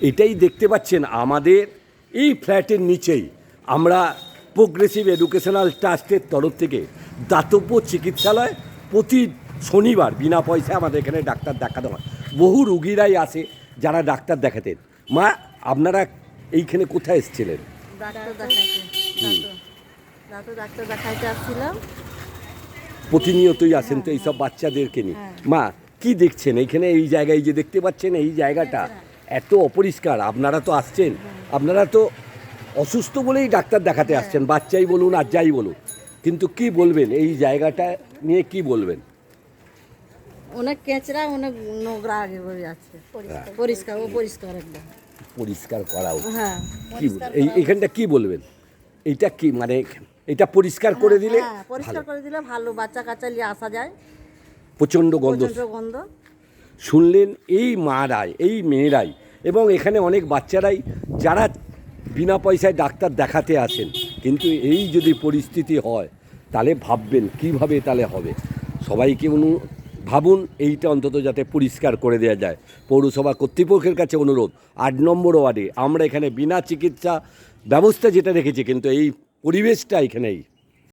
এটাই দেখতে পাচ্ছেন আমাদের এই ফ্ল্যাটের নিচেই আমরা প্রোগ্রেসিভ এডুকেশনাল ট্রাস্টের তরফ থেকে দাতব্য চিকিৎসালয় প্রতি শনিবার বিনা পয়সায় আমাদের এখানে ডাক্তার দেখানো হয়। বহু রুগীরাই আসে যারা ডাক্তার দেখাতেন। মা, আপনারা এইখানে কোথায় এসেছিলেন? ডাক্তার দেখাইতে আসছিলাম। প্রতিনিয়তই আসেন তো এইসব বাচ্চাদেরকে নিয়ে। মা, কি দেখছেন এইখানে? এই জায়গায় যে দেখতে পাচ্ছেন এই জায়গাটা এত অপরিষ্কার। আপনারা তো আসছেন, আপনারা তো অসুস্থ বলেই ডাক্তার দেখাতে আসছেন, বাচ্চাই বলুন আর যাই বলুন, কিন্তু কি বলবেন এই জায়গাটা নিয়ে, কি বলবেন? অনেক কেঁচড়া, অনেক নোংরা আগে বলে আছে। পরিষ্কার একদম পরিষ্কার করা উচিত। হ্যাঁ, কি এইখানটা কি বলবেন? এইটা কি মানে এটা পরিষ্কার করে দিলে পরিষ্কার করে দিলে ভালো, বাচ্চা কাচ্চা নিয়ে আসা যায়। প্রচণ্ড গন্ধ শুনলেন এই মারাই, এই মেয়েরাই, এবং এখানে অনেক বাচ্চারাই যারা বিনা পয়সায় ডাক্তার দেখাতে আসেন। কিন্তু এই যদি পরিস্থিতি হয় তাহলে ভাববেন কিভাবে তাহলে হবে। সবাইকে ভাবুন এইটা অন্তত যাতে পরিষ্কার করে দেওয়া যায়। পৌরসভা কর্তৃপক্ষের কাছে অনুরোধ, 8 নম্বর ওয়ার্ডে আমরা এখানে বিনা চিকিৎসা ব্যবস্থা যেটা রেখেছি, কিন্তু এই পরিবেশটা এখানেই